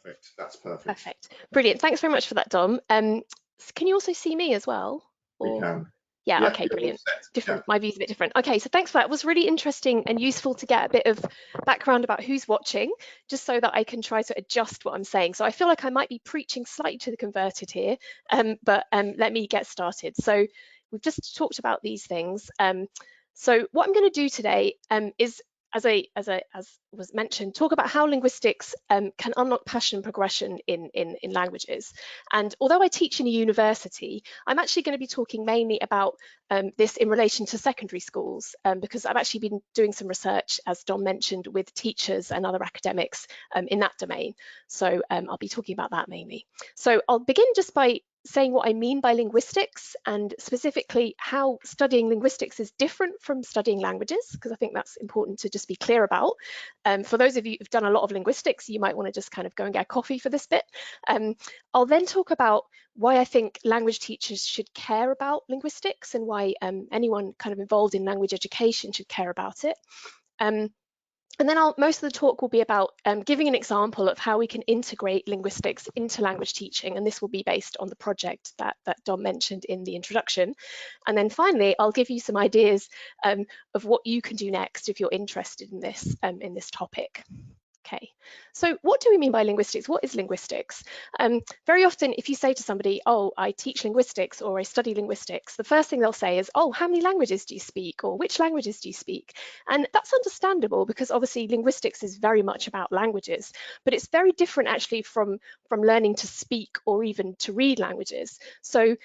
Perfect. That's perfect. Perfect. Brilliant. Thanks very much for that, Dom. Can you also see me as well? We Or... can. Yeah, Yeah, okay, brilliant. Different, yeah. my view's a bit different. Okay, so thanks for that. It was really interesting and useful to get a bit of background about who's watching, just so that I can try to adjust what I'm saying. So I feel like I might be preaching slightly to the converted here, but let me get started. So we've just talked about these things. So what I'm going to do today is, as was mentioned, talk about how linguistics can unlock passion and progression in languages. And although I teach in a university, I'm actually going to be talking mainly about this in relation to secondary schools, because I've actually been doing some research, as Don mentioned, with teachers and other academics in that domain. So I'll be talking about that mainly. So I'll begin just by saying what I mean by linguistics, and specifically how studying linguistics is different from studying languages, because I think that's important to just be clear about. For those of you who've done a lot of linguistics, you might want to just kind of go and get a coffee for this bit. I'll then talk about why I think language teachers should care about linguistics, and why anyone kind of involved in language education should care about it. And then most of the talk will be about giving an example of how we can integrate linguistics into language teaching, and this will be based on the project that Dom mentioned in the introduction. And then finally, I'll give you some ideas of what you can do next if you're interested in this topic. Okay, so what do we mean by linguistics? What is linguistics? Very often, if you say to somebody, oh, I teach linguistics or I study linguistics, the first thing they'll say is, oh, how many languages do you speak? Or which languages do you speak? And that's understandable, because obviously linguistics is very much about languages, but it's very different actually from learning to speak or even to read languages. So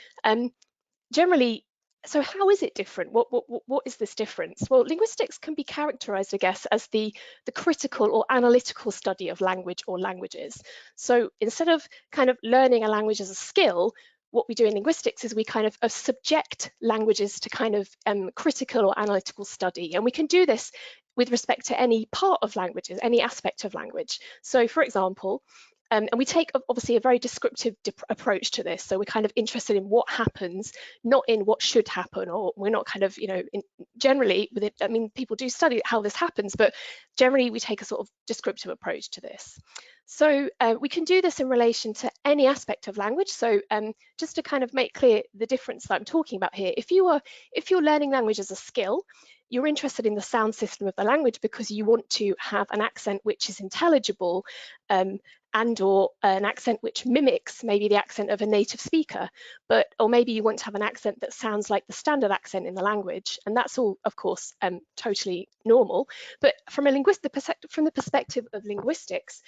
generally, so how is it different? What is this difference? Well, linguistics can be characterized, I guess, as the critical or analytical study of language or languages. So instead of kind of learning a language as a skill, what we do in linguistics is we kind of subject languages to kind of critical or analytical study. And we can do this with respect to any part of languages, any aspect of language. So for example, and we take obviously a very descriptive approach to this. So we're kind of interested in what happens, not in what should happen, or we're not kind of, generally with it, I mean, people do study how this happens, but generally we take a sort of descriptive approach to this. So we can do this in relation to any aspect of language. So just to kind of make clear the difference that I'm talking about here, if you're learning language as a skill, you're interested in the sound system of the language because you want to have an accent which is intelligible, and or an accent which mimics maybe the accent of a native speaker, or maybe you want to have an accent that sounds like the standard accent in the language, and that's all, of course, totally normal. But from the perspective of linguistics,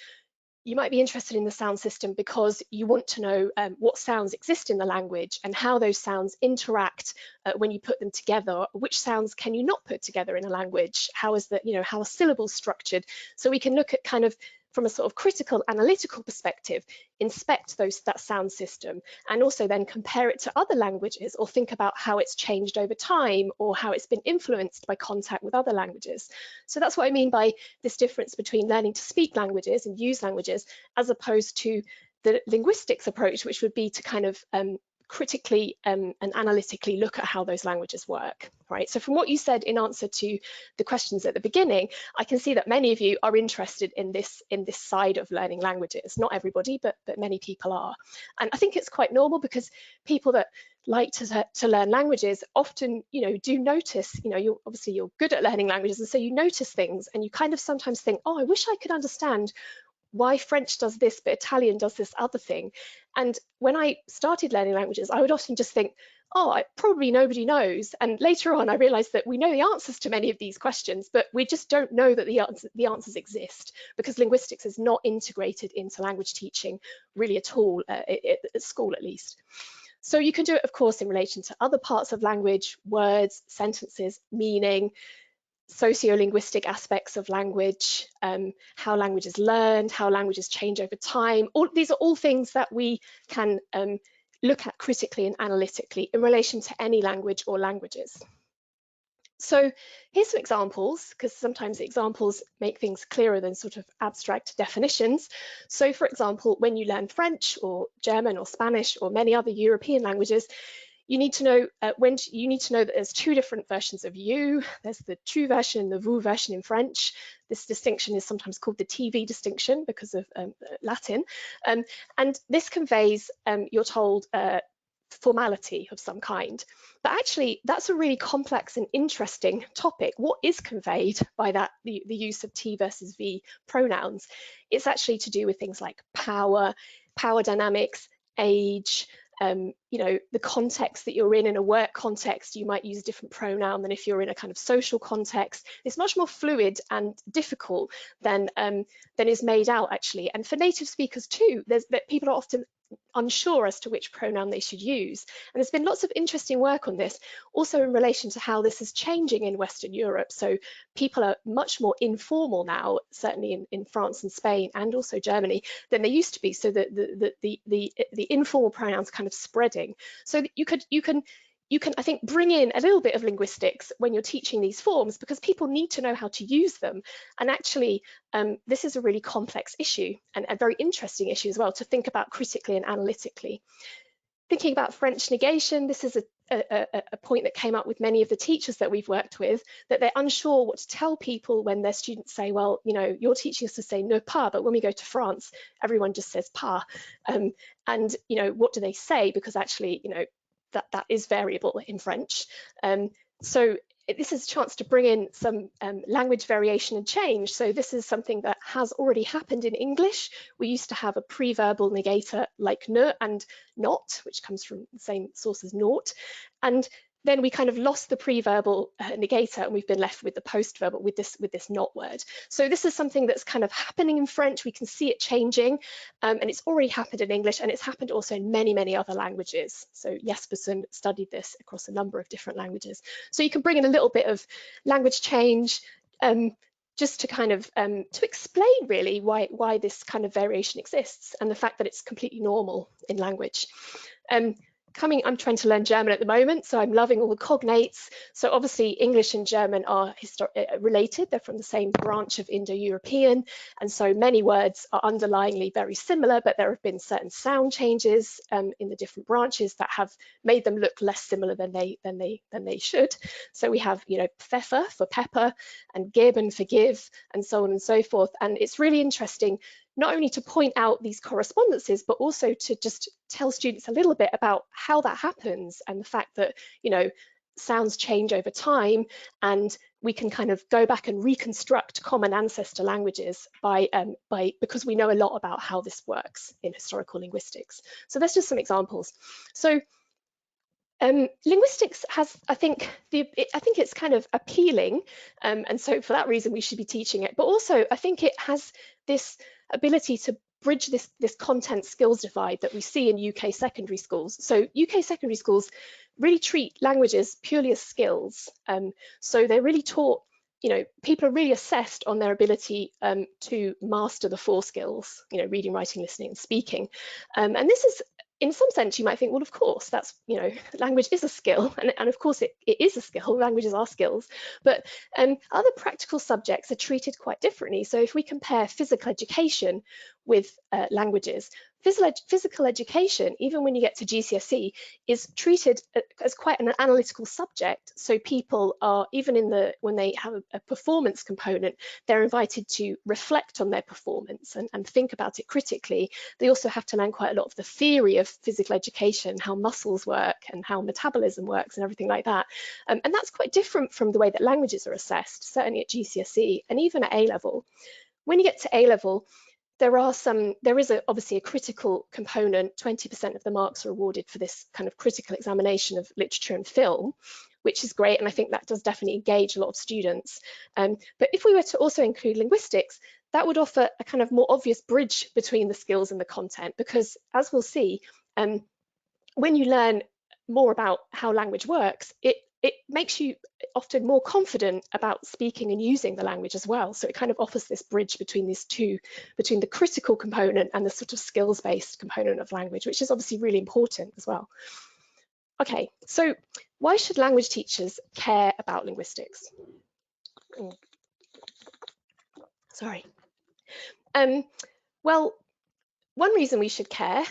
you might be interested in the sound system because you want to know what sounds exist in the language and how those sounds interact when you put them together. Which sounds can you not put together in a language? How is that, how are syllables structured? So we can look at kind of from a sort of critical analytical perspective, inspect that sound system, and also then compare it to other languages, or think about how it's changed over time or how it's been influenced by contact with other languages. So that's what I mean by this difference between learning to speak languages and use languages, as opposed to the linguistics approach, which would be to kind of critically and analytically look at how those languages work, right? So from what you said in answer to the questions at the beginning, I can see that many of you are interested in this side of learning languages. Not everybody, but many people are. And I think it's quite normal, because people that like to learn languages often, do notice, you're good at learning languages, and so you notice things, and you kind of sometimes think, oh, I wish I could understand why French does this, but Italian does this other thing. And when I started learning languages, I would often just think, oh, probably nobody knows. And later on, I realized that we know the answers to many of these questions, but we just don't know that the answers exist, because linguistics is not integrated into language teaching really at all, at school at least. So you can do it, of course, in relation to other parts of language, words, sentences, meaning, sociolinguistic aspects of language, how language is learned, how languages change over time. These are all things that we can look at critically and analytically in relation to any language or languages. So here's some examples, because sometimes the examples make things clearer than sort of abstract definitions. So for example, when you learn French or German or Spanish or many other European languages, you need to know you need to know that there's two different versions of you. There's the tu version and the vous version in French. This distinction is sometimes called the TV distinction because of Latin. And this conveys, you're told, formality of some kind. But actually, that's a really complex and interesting topic. What is conveyed by that, the use of T versus V pronouns? It's actually to do with things like power, power dynamics, age, you know, the context that you're in a work context, you might use a different pronoun than if you're in a kind of social context. It's much more fluid and difficult than is made out, actually. And for native speakers too, people are often unsure as to which pronoun they should use. And there's been lots of interesting work on this, also in relation to how this is changing in Western Europe. So people are much more informal now, certainly in France and Spain and also Germany, than they used to be. So the informal pronouns kind of spreading. So you can, I think, bring in a little bit of linguistics when you're teaching these forms, because people need to know how to use them. And actually, this is a really complex issue and a very interesting issue as well to think about critically and analytically. Thinking about French negation, this is a point that came up with many of the teachers that we've worked with, that they're unsure what to tell people when their students say, well, you know, you're teaching us to say ne pas, but when we go to France, everyone just says pas. And, you know, what do they say? Because actually, you know, that is variable in French. So this is a chance to bring in some language variation and change. So this is something that has already happened in English. We used to have a pre-verbal negator like ne and not, which comes from the same source as naught. And then we kind of lost the pre-verbal negator and we've been left with the post-verbal with this not word. So this is something that's kind of happening in French. We can see it changing, and it's already happened in English, and it's happened also in many, many other languages. So Jespersen studied this across a number of different languages. So you can bring in a little bit of language change, just to kind of to explain really why this kind of variation exists, and the fact that it's completely normal in language. I'm trying to learn German at the moment, so I'm loving all the cognates. So obviously English and German are related. They're from the same branch of Indo-European, and so many words are underlyingly very similar, but there have been certain sound changes in the different branches that have made them look less similar than they should. So we have, you know, Pfeffer for pepper and geben for give, and so on and so forth. And it's really interesting not only to point out these correspondences, but also to just tell students a little bit about how that happens and the fact that, you know, sounds change over time, and we can kind of go back and reconstruct common ancestor languages because we know a lot about how this works in historical linguistics. So there's just some examples. So linguistics has, I think it's kind of appealing, and so for that reason we should be teaching it. But also I think it has this ability to bridge this content skills divide that we see in UK secondary schools. So UK secondary schools really treat languages purely as skills. So they're really taught, you know, people are really assessed on their ability to master the 4 skills, you know, reading, writing, listening, and speaking. And this is, in some sense, you might think, well, of course, that's, you know, language is a skill, and of course it is a skill. Languages are skills, but other practical subjects are treated quite differently. So if we compare physical education with languages, physical education, even when you get to GCSE, is treated as quite an analytical subject. So people are, even when they have a performance component, they're invited to reflect on their performance and think about it critically. They also have to learn quite a lot of the theory of physical education, how muscles work and how metabolism works and everything like that. And that's quite different from the way that languages are assessed, certainly at GCSE and even at A-level. When you get to A-level, there is obviously a critical component. 20% of the marks are awarded for this kind of critical examination of literature and film, which is great, and I think that does definitely engage a lot of students. But if we were to also include linguistics, that would offer a kind of more obvious bridge between the skills and the content, because as we'll see, when you learn more about how language works, it makes you often more confident about speaking and using the language as well. So it kind of offers this bridge between these two, between the critical component and the sort of skills-based component of language, which is obviously really important as well. Okay, so why should language teachers care about linguistics? Sorry. Well, one reason we should care,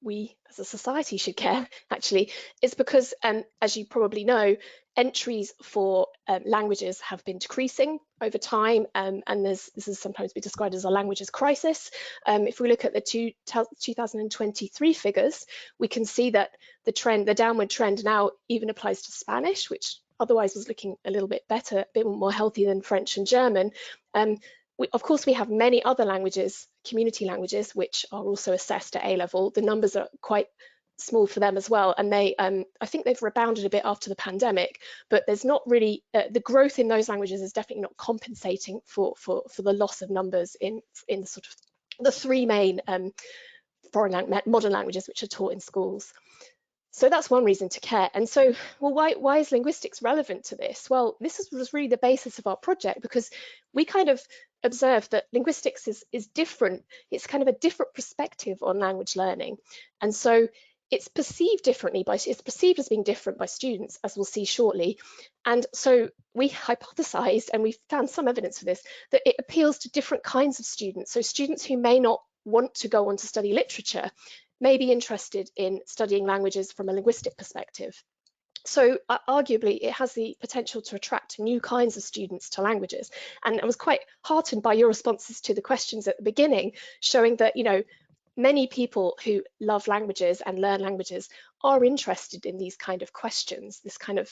we as a society should care actually, is because as you probably know, entries for languages have been decreasing over time, and this has sometimes been described as a languages crisis. If we look at the 2023 figures, we can see that the downward trend now even applies to Spanish, which otherwise was looking a little bit better, a bit more healthy than French and German. Of course, we have many other languages, community languages, which are also assessed at A-level. The numbers are quite small for them as well, and they, I think they've rebounded a bit after the pandemic, but there's not really, the growth in those languages is definitely not compensating for the loss of numbers in sort of the three main modern languages which are taught in schools. So that's one reason to care. And so, well, why is linguistics relevant to this? Well, this was really the basis of our project, because we kind of observed that linguistics is different. It's kind of a different perspective on language learning. And so it's perceived differently it's perceived as being different by students, as we'll see shortly. And so we hypothesized, and we found some evidence for this, that it appeals to different kinds of students. So students who may not want to go on to study literature may be interested in studying languages from a linguistic perspective. So arguably, it has the potential to attract new kinds of students to languages. And I was quite heartened by your responses to the questions at the beginning, showing that, you know, many people who love languages and learn languages are interested in these kind of questions, this kind of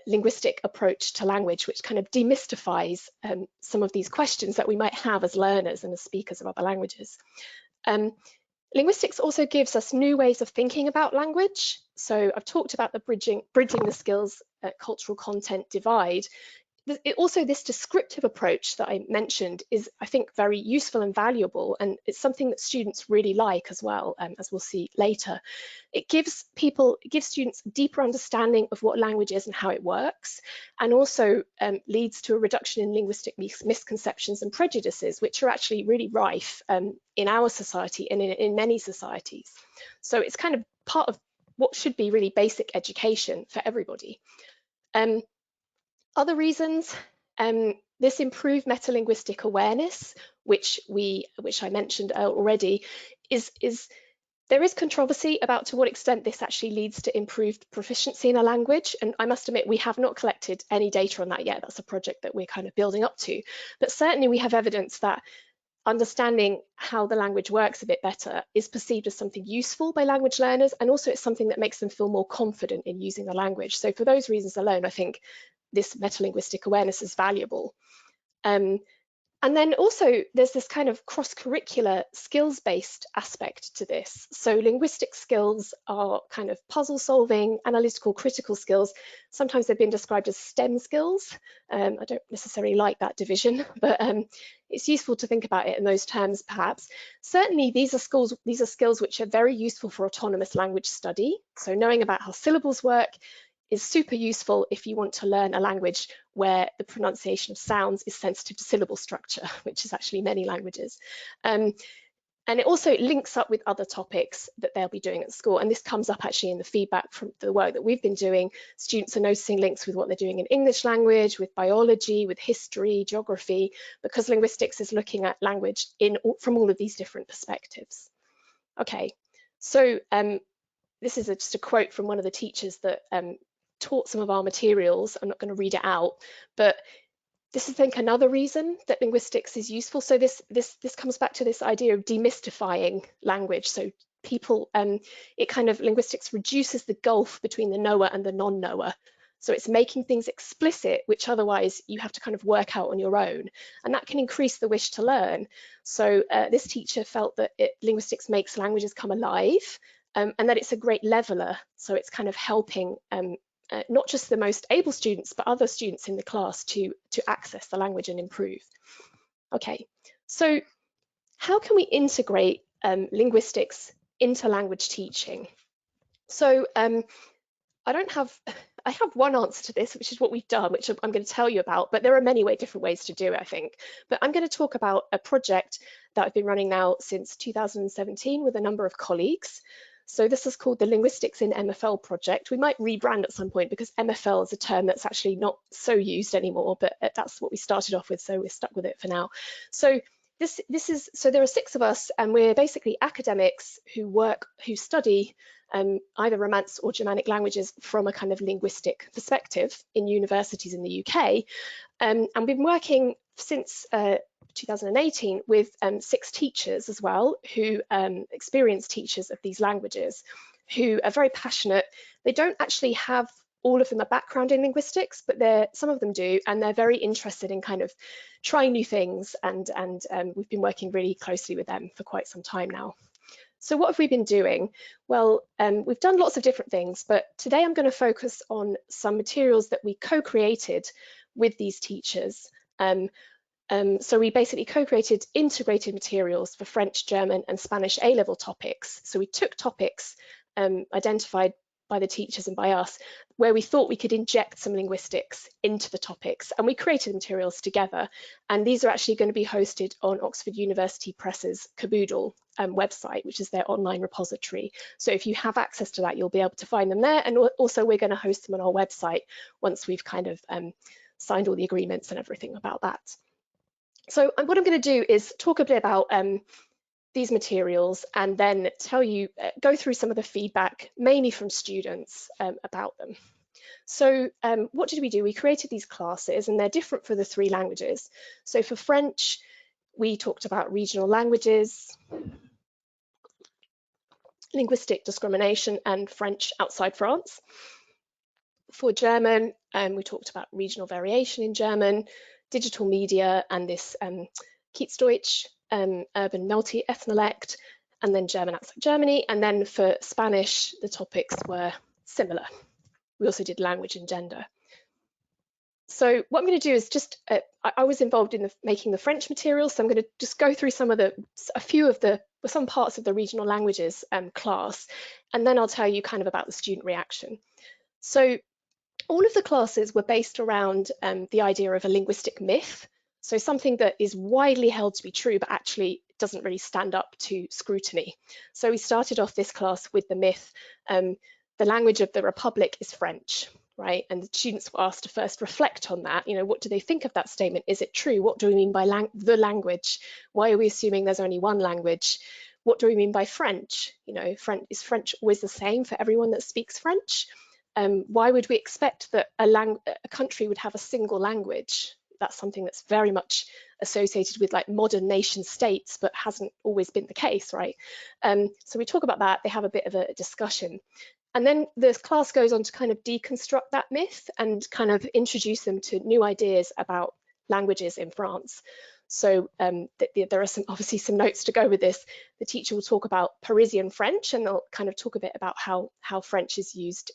linguistic approach to language, which kind of demystifies some of these questions that we might have as learners and as speakers of other languages. Linguistics also gives us new ways of thinking about language. So I've talked about the bridging the skills cultural content divide. Also, this descriptive approach that I mentioned is, I think, very useful and valuable, and it's something that students really like as well, as we'll see later. It gives students a deeper understanding of what language is and how it works, and also leads to a reduction in linguistic misconceptions and prejudices, which are actually really rife in our society and in many societies. So it's kind of part of what should be really basic education for everybody. Other reasons, this improved metalinguistic awareness, which I mentioned already, there is controversy about to what extent this actually leads to improved proficiency in a language. And I must admit, we have not collected any data on that yet. That's a project that we're kind of building up to. But certainly we have evidence that understanding how the language works a bit better is perceived as something useful by language learners, and also it's something that makes them feel more confident in using the language. So for those reasons alone, I think this metalinguistic awareness is valuable. And then also there's this kind of cross-curricular skills-based aspect to this. So linguistic skills are kind of puzzle solving, analytical, critical skills. Sometimes they've been described as STEM skills. I don't necessarily like that division, but it's useful to think about it in those terms perhaps. Certainly these are skills which are very useful for autonomous language study. So knowing about how syllables work is super useful if you want to learn a language where the pronunciation of sounds is sensitive to syllable structure, which is actually many languages. And it also links up with other topics that they'll be doing at school. And this comes up actually in the feedback from the work that we've been doing. Students are noticing links with what they're doing in English language, with biology, with history, geography, because linguistics is looking at language from all of these different perspectives. Okay, so this is just a quote from one of the teachers that taught some of our materials. I'm not going to read it out, but this is, I think, another reason that linguistics is useful. So this comes back to this idea of demystifying language. So linguistics reduces the gulf between the knower and the non-knower. So it's making things explicit, which otherwise you have to kind of work out on your own, and that can increase the wish to learn. So this teacher felt that linguistics makes languages come alive, and that it's a great leveler. So it's kind of helping not just the most able students, but other students in the class to access the language and improve. Okay, so how can we integrate linguistics into language teaching? So I have one answer to this, which is what we've done, which I'm going to tell you about, but there are many different ways to do it, I think. But I'm going to talk about a project that I've been running now since 2017 with a number of colleagues. So this is called the Linguistics in MFL project. We might rebrand at some point because MFL is a term that's actually not so used anymore, but that's what we started off with, so we're stuck with it for now. So so there are 6 of us, and we're basically academics who study either Romance or Germanic languages from a kind of linguistic perspective in universities in the UK. And we've been working since 2018 with 6 teachers as well, who experienced teachers of these languages, who are very passionate. They don't actually have all of them a background in linguistics, but some of them do, and they're very interested in kind of trying new things, and we've been working really closely with them for quite some time now. So what have we been doing? Well, we've done lots of different things, but today I'm going to focus on some materials that we co-created with these teachers. So we basically co-created integrated materials for French, German, and Spanish A-level topics. So we took topics identified by the teachers and by us, where we thought we could inject some linguistics into the topics, and we created materials together. And these are actually going to be hosted on Oxford University Press's Caboodle website, which is their online repository. So if you have access to that, you'll be able to find them there. And also we're going to host them on our website once we've kind of signed all the agreements and everything about that. So what I'm going to do is talk a bit about these materials, and then go through some of the feedback, mainly from students, about them. So what did we do? We created these classes, and they're different for the 3 languages. So for French, we talked about regional languages, linguistic discrimination, and French outside France. For German, we talked about regional variation in German, digital media, and this Kiezdeutsch, urban multi-ethnolect, and then German outside Germany. And then for Spanish, the topics were similar. We also did language and gender. So what I'm going to do is just, I was involved in making the French material, so I'm going to just go through some parts of the regional languages class, and then I'll tell you kind of about the student reaction. So all of the classes were based around the idea of a linguistic myth. So something that is widely held to be true, but actually doesn't really stand up to scrutiny. So we started off this class with the myth, the language of the Republic is French, right? And the students were asked to first reflect on that. You know, what do they think of that statement? Is it true? What do we mean by the language? Why are we assuming there's only one language? What do we mean by French? You know, is French always the same for everyone that speaks French? Why would we expect that a country would have a single language? That's something that's very much associated with like modern nation states, but hasn't always been the case, right? So we talk about that, they have a bit of a discussion. And then the class goes on to kind of deconstruct that myth and kind of introduce them to new ideas about languages in France. So there are obviously some notes to go with this. The teacher will talk about Parisian French, and they'll kind of talk a bit about how French is used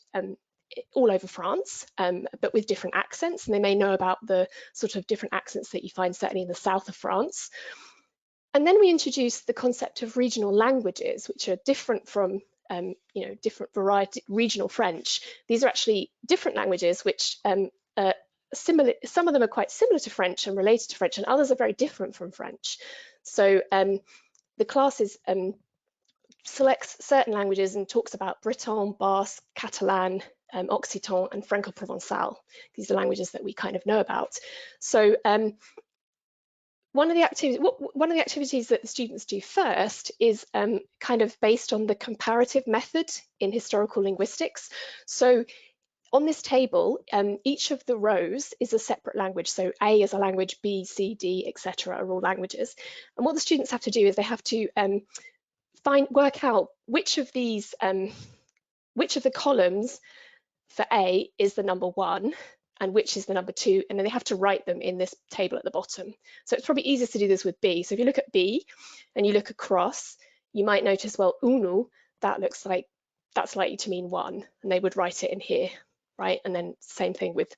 all over France, but with different accents, and they may know about the sort of different accents that you find certainly in the south of France. And then we introduce the concept of regional languages, which are different from different variety regional French. These are actually different languages which similar. Some of them are quite similar to French and related to French, and others are very different from French. So the classes selects certain languages and talks about Breton, Basque, Catalan, Occitan, and Franco-Provençal. These are languages that we kind of know about. So one of the activities that the students do first is kind of based on the comparative method in historical linguistics. So on this table, each of the rows is a separate language. So A is a language, B, C, D, etc. are all languages. And what the students have to do is they have to work out which of the columns for A is the number 1 and which is the number 2, and then they have to write them in this table at the bottom. So it's probably easiest to do this with B. So if you look at B and you look across, you might notice, well, unu, that's likely to mean 1, and they would write it in here, right? And then same thing with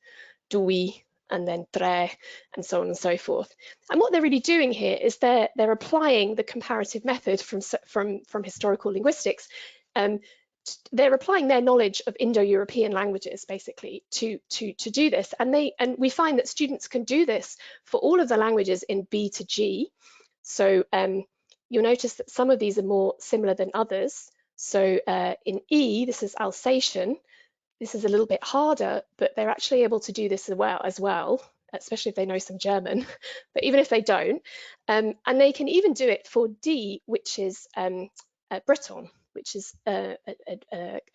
dui, and then tre, and so on and so forth. And what they're really doing here is they're applying the comparative method from historical linguistics. They're applying their knowledge of Indo-European languages basically to do this, and we find that students can do this for all of the languages in B to G. So you'll notice that some of these are more similar than others. So in E, this is Alsatian. This is a little bit harder, but they're actually able to do this as well. especially if they know some German, but even if they don't, and they can even do it for D, which is Breton, which is a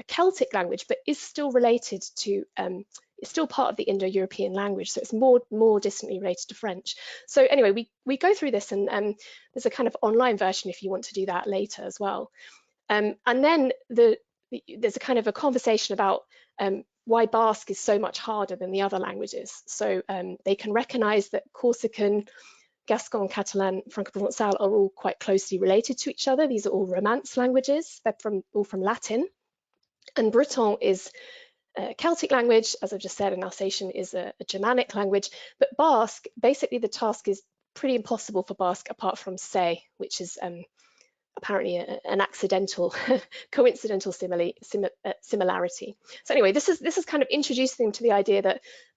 Celtic language, but is still related to, it's still part of the Indo-European language, so it's more distantly related to French. So anyway, we go through this, and there's a kind of online version if you want to do that later as well. And then there's a kind of a conversation about why Basque is so much harder than the other languages. So they can recognize that Corsican, Gascon, Catalan, Franco-Provençal are all quite closely related to each other. These are all Romance languages. They're all from Latin. And Breton is a Celtic language, as I've just said, and Alsatian is a Germanic language. But Basque, basically the task is pretty impossible for Basque apart from Se, which is apparently an accidental, coincidental similarity. So anyway, this is kind of introducing them to the idea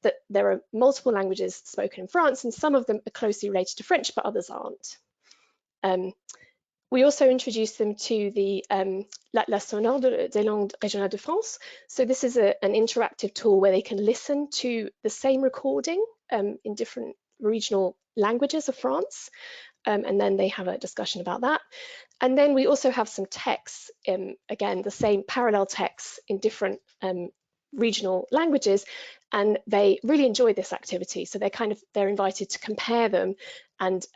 that there are multiple languages spoken in France, and some of them are closely related to French, but others aren't. We also introduced them to the l'Atlas sonore des langues régionales de France. So this is an interactive tool where they can listen to the same recording in different regional languages of France. And then they have a discussion about that. And then we also have some texts, again, the same parallel texts in different regional languages, and they really enjoy this activity. So they're invited to compare them and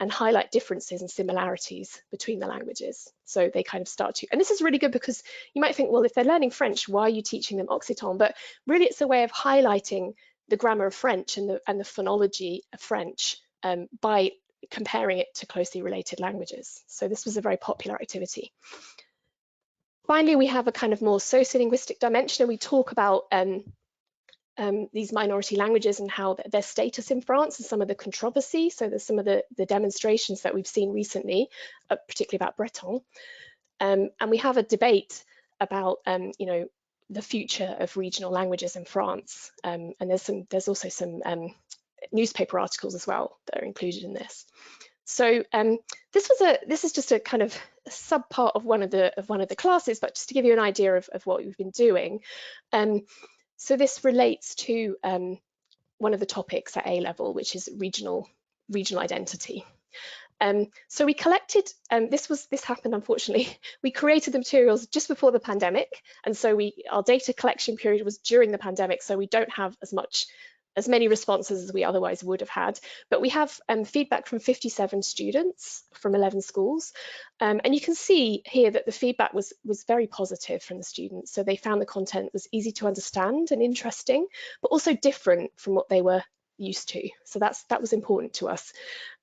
highlight differences and similarities between the languages. So they kind of start to, and this is really good because you might think, well, if they're learning French, why are you teaching them Occitan? But really it's a way of highlighting the grammar of French and the phonology of French by comparing it to closely related languages. So this was a very popular activity. Finally, we have a kind of more sociolinguistic dimension, and we talk about these minority languages and how their status in France and some of the controversy. So there's some of the demonstrations that we've seen recently, particularly about Breton. And we have a debate about, you know, the future of regional languages in France. And there's also some newspaper articles as well that are included in this. So this is just a kind of a sub part of one of the classes, but just to give you an idea of what we've been doing. So this relates to one of the topics at A level, which is regional identity. So we collected, this happened unfortunately, we created the materials just before the pandemic, and so our data collection period was during the pandemic, so we don't have as many responses as we otherwise would have had. But we have feedback from 57 students from 11 schools. And you can see here that the feedback was very positive from the students. So they found the content was easy to understand and interesting, but also different from what they were used to. So that was important to us.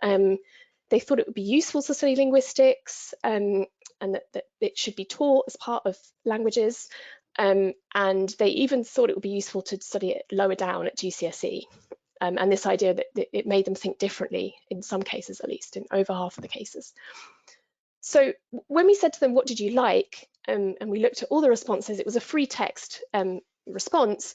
They thought it would be useful to study linguistics and that it should be taught as part of languages. And they even thought it would be useful to study it lower down at GCSE. And this idea that it made them think differently, in some cases at least, in over half of the cases. So when we said to them, what did you like? And we looked at all the responses, it was a free text response.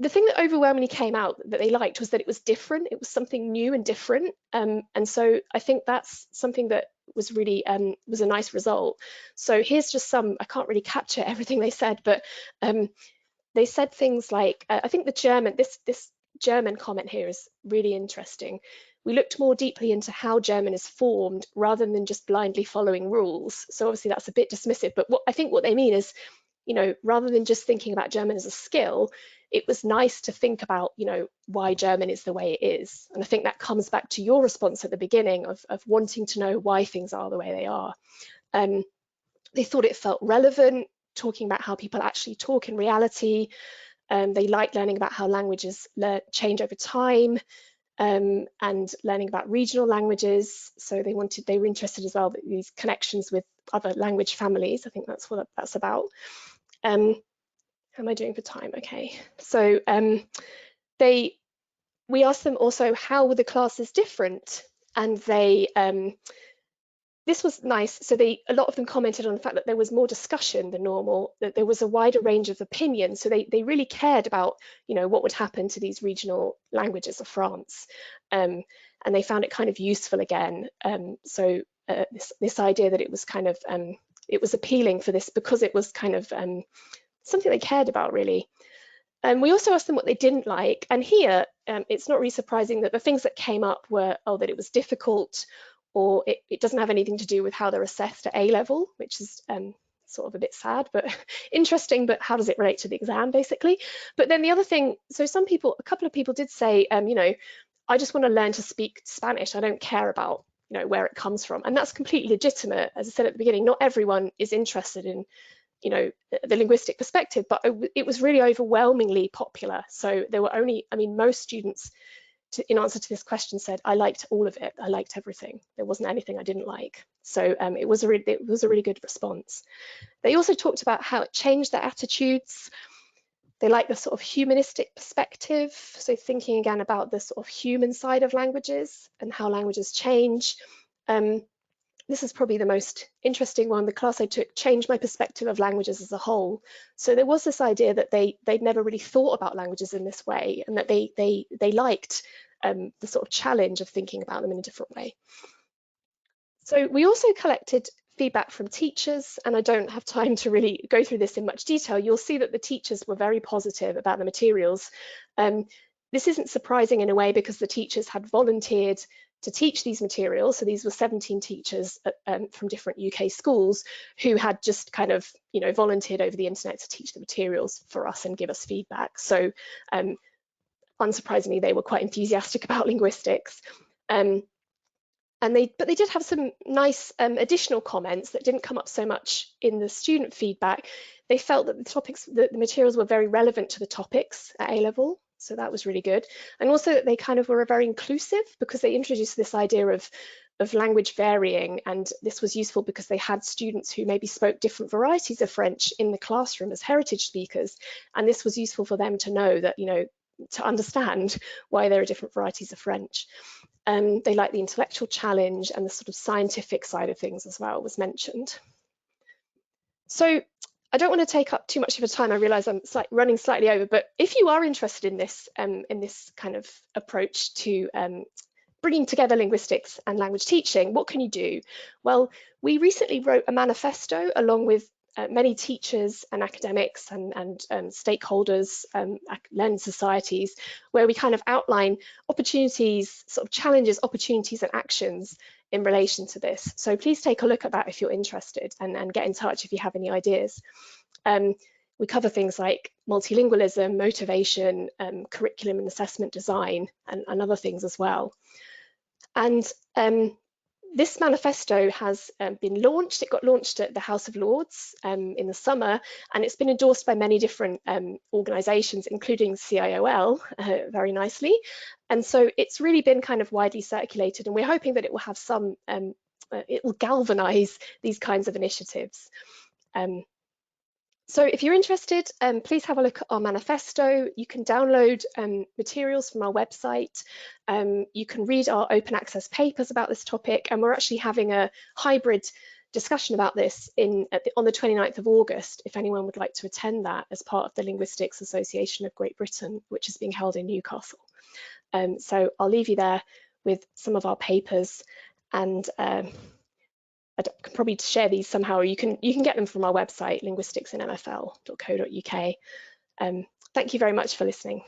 The thing that overwhelmingly came out that they liked was that it was different. It was something new and different. And so I think that's something that was really was a nice result. So here's just some, I can't really capture everything they said, but they said things like, I think the German, this German comment here is really interesting. We looked more deeply into how German is formed rather than just blindly following rules. So obviously that's a bit dismissive, but I think what they mean is, you know, rather than just thinking about German as a skill, it was nice to think about, you know, why German is the way it is. And I think that comes back to your response at the beginning of wanting to know why things are the way they are. They thought it felt relevant, talking about how people actually talk in reality. They liked learning about how languages change over time, and learning about regional languages. So they were interested as well, these connections with other language families. I think that's what that's about. How am I doing for time? Okay, so we asked them also, how were the classes different? And this was nice. So a lot of them commented on the fact that there was more discussion than normal, that there was a wider range of opinions. So they really cared about, you know, what would happen to these regional languages of France. And they found it kind of useful again. So this idea that it was kind of, it was appealing for this because it was kind of something they cared about really. We also asked them what they didn't like, and here it's not really surprising that the things that came up were, oh, that it was difficult, or it doesn't have anything to do with how they're assessed at A level, which is sort of a bit sad, but interesting, but how does it relate to the exam, basically? But then the other thing, so a couple of people did say, you know, I just want to learn to speak Spanish. I don't care about, you know, where it comes from. And that's completely legitimate. As I said at the beginning, not everyone is interested in, you know, the linguistic perspective, but it was really overwhelmingly popular. So there were only, I mean, most students, in answer to this question, said, I liked all of it. I liked everything. There wasn't anything I didn't like. So it was a really good response. They also talked about how it changed their attitudes. They like the sort of humanistic perspective. So thinking again about the sort of human side of languages and how languages change. This is probably the most interesting one. The class I took changed my perspective of languages as a whole. So there was this idea that they'd never really thought about languages in this way, and that they liked the sort of challenge of thinking about them in a different way. So we also collected feedback from teachers, and I don't have time to really go through this in much detail. You'll see that the teachers were very positive about the materials. This isn't surprising in a way, because the teachers had volunteered to teach these materials. So these were 17 teachers from different UK schools who had just kind of, you know, volunteered over the internet to teach the materials for us and give us feedback. So unsurprisingly, they were quite enthusiastic about linguistics. But they did have some nice additional comments that didn't come up so much in the student feedback. They felt that the materials were very relevant to the topics at A level. So that was really good. And also that they kind of were very inclusive, because they introduced this idea of language varying. And this was useful because they had students who maybe spoke different varieties of French in the classroom as heritage speakers. And this was useful for them to know that, you know, to understand why there are different varieties of French. They like the intellectual challenge, and the sort of scientific side of things as well was mentioned. So I don't want to take up too much of your time. I realise I'm running slightly over, but if you are interested in this kind of approach to bringing together linguistics and language teaching, what can you do? Well, we recently wrote a manifesto along with many teachers and academics and stakeholders, learning societies, where we kind of outline opportunities, sort of challenges, opportunities and actions in relation to this. So please take a look at that if you're interested, and get in touch if you have any ideas. We cover things like multilingualism, motivation, curriculum and assessment design, and other things as well. And this manifesto has been launched. It got launched at the House of Lords in the summer, and it's been endorsed by many different organisations, including CIOL, very nicely. And so it's really been kind of widely circulated, and we're hoping that it will have some, it will galvanise these kinds of initiatives. So if you're interested, please have a look at our manifesto. You can download materials from our website. You can read our open access papers about this topic, and we're actually having a hybrid discussion about this on the 29th of August, if anyone would like to attend that as part of the Linguistics Association of Great Britain, which is being held in Newcastle. So I'll leave you there with some of our papers, and I can probably share these somehow, or you can get them from our website, linguisticsinmfl.co.uk. Thank you very much for listening.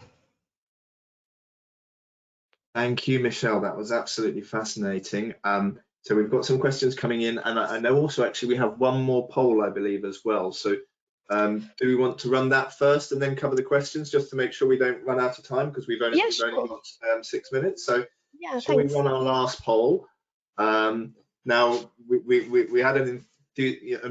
Thank you, Michelle. That was absolutely fascinating. So we've got some questions coming in, and I know also actually we have one more poll, I believe, as well. So do we want to run that first and then cover the questions, just to make sure we don't run out of time, because we've only got 6 minutes. So yeah, shall we run our last poll? Now, we had an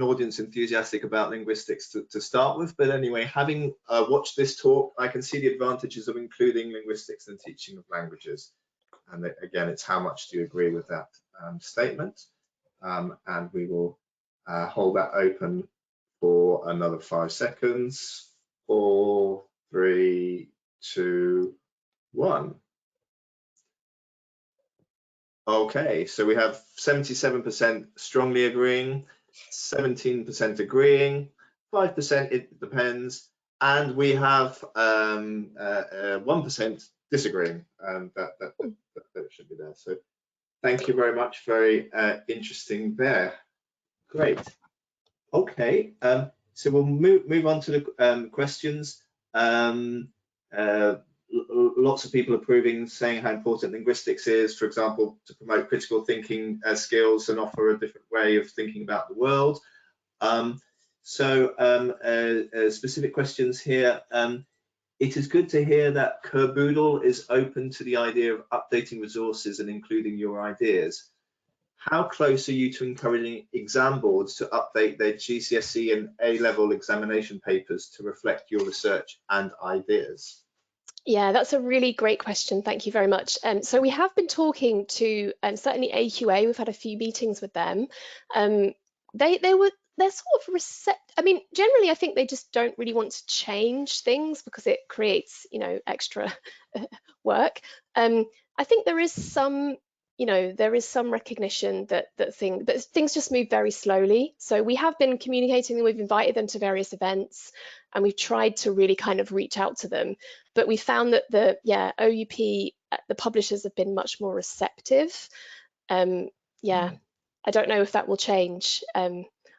audience enthusiastic about linguistics to start with, but anyway, having watched this talk, I can see the advantages of including linguistics in teaching of languages. And again, it's how much do you agree with that statement? And we will hold that open for another 5 seconds. 4, 3, 2, 1. Okay, so we have 77% strongly agreeing, 17% agreeing, 5% it depends, and we have 1% disagreeing. That should be there. So thank you very much. Very interesting there. Great. Okay, so we'll move on to the questions. Lots of people approving, saying how important linguistics is, for example, to promote critical thinking skills and offer a different way of thinking about the world. Specific questions here. It is good to hear that Kerboodle is open to the idea of updating resources and including your ideas. How close are you to encouraging exam boards to update their GCSE and A-level examination papers to reflect your research and ideas? Yeah, that's a really great question. Thank you very much. So we have been talking to certainly AQA. We've had a few meetings with them. They're sort of I mean, generally, I think they just don't really want to change things because it creates, extra work. I think there is some, there is some recognition that things just move very slowly. So we have been communicating and we've invited them to various events and we've tried to really kind of reach out to them. But we found that the OUP, the publishers have been much more receptive. I don't know if that will change.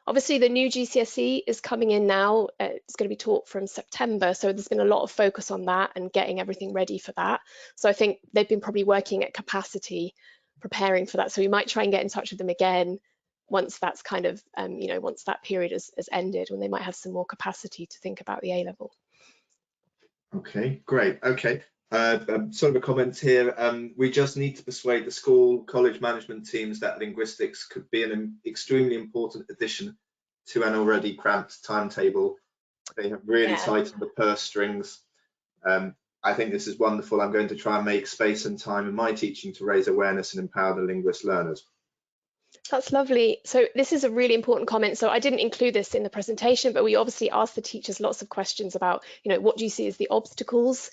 Obviously, the new GCSE is coming in now. It's going to be taught from September. So there's been a lot of focus on that and getting everything ready for that. So I think they've been probably working at capacity, preparing for that. So we might try and get in touch with them again once that's kind of, once that period has ended, when they might have some more capacity to think about the A-level. Okay, great. Okay. Sort of a comment here. We just need to persuade the school, college management teams that linguistics could be an extremely important addition to an already cramped timetable. They have really tightened the purse strings. I think this is wonderful. I'm going to try and make space and time in my teaching to raise awareness and empower the linguist learners. That's lovely. So this is a really important comment. So I didn't include this in the presentation, but we obviously asked the teachers lots of questions about, what do you see as the obstacles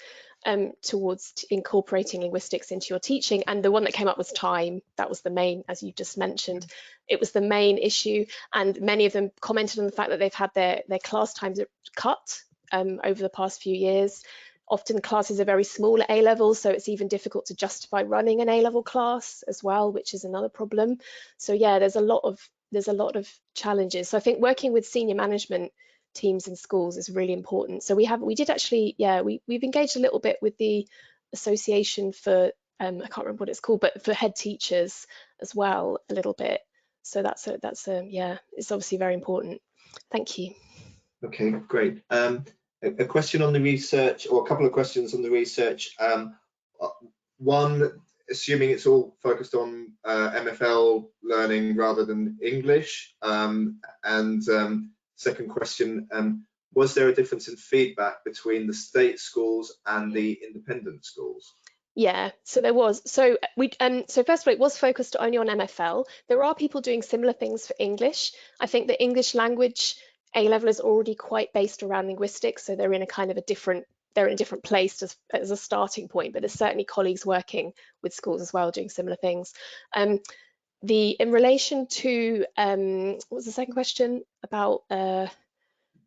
towards incorporating linguistics into your teaching? And the one that came up was time. That was the main, as you just mentioned, it was the main issue. And many of them commented on the fact that they've had their class times cut over the past few years. Often classes are very small at A-level, so it's even difficult to justify running an A-level class as well, which is another problem. So yeah, there's a lot of challenges. So I think working with senior management teams in schools is really important. So we've engaged a little bit with the association for I can't remember what it's called, but for head teachers as well a little bit. So that's it's obviously very important. Thank you. Okay, great. A question on the research, or a couple of questions on the research. One, assuming it's all focused on MFL learning rather than English. Second question, was there a difference in feedback between the state schools and the independent schools? Yeah, so there was. So so first of all, it was focused only on MFL. There are people doing similar things for English. I think the English language A-level is already quite based around linguistics, so they're in a kind of a different place as a starting point, but there's certainly colleagues working with schools as well doing similar things. In relation to what was the second question about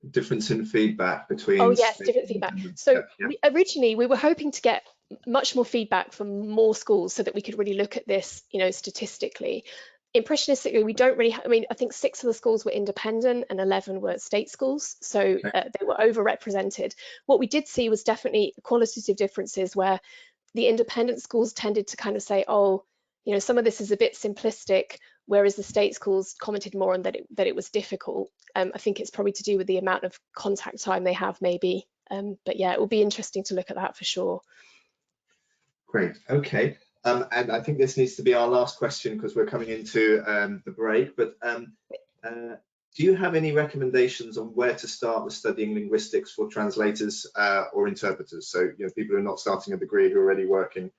difference in feedback between? Oh yes, different feedback. So originally we were hoping to get much more feedback from more schools so that we could really look at this, statistically. Impressionistically, we don't really I mean, I think 6 of the schools were independent and 11 were state schools, so they were overrepresented. What we did see was definitely qualitative differences where the independent schools tended to kind of say, oh, some of this is a bit simplistic, whereas the state schools commented more on that it was difficult. I think it's probably to do with the amount of contact time they have, maybe. But yeah, it will be interesting to look at that for sure. Great. Okay. And I think this needs to be our last question because we're coming into the break. But do you have any recommendations on where to start with studying linguistics for translators or interpreters? So people who are not starting a degree, who are already working.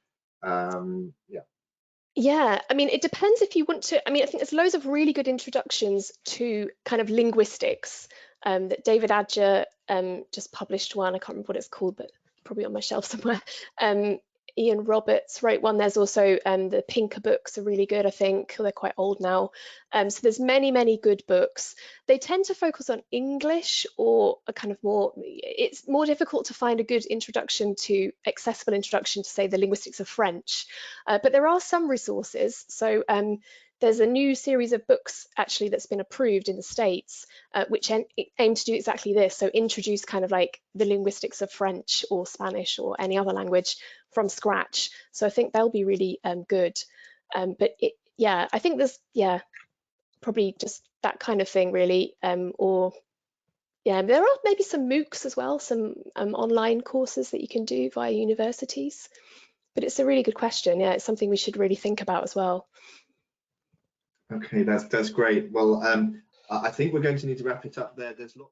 Yeah, I mean, it depends if you want to. I mean, I think there's loads of really good introductions to kind of linguistics that David Adger just published one. I can't remember what it's called, but probably on my shelf somewhere. Ian Roberts wrote one. There's also the Pinker books are really good, I think. They're quite old now. So there's many good books. They tend to focus on English or a kind of more, it's more difficult to find a good accessible introduction to, say, the linguistics of French. But there are some resources. So there's a new series of books actually that's been approved in the States, which aim to do exactly this. So introduce kind of like the linguistics of French or Spanish or any other language from scratch. So I think they'll be really good. But yeah, I think there's, probably just that kind of thing really. Or yeah, there are maybe some MOOCs as well, some online courses that you can do via universities. But it's a really good question. Yeah, it's something we should really think about as well. Okay, that's great. Well, I think we're going to need to wrap it up there. There's lots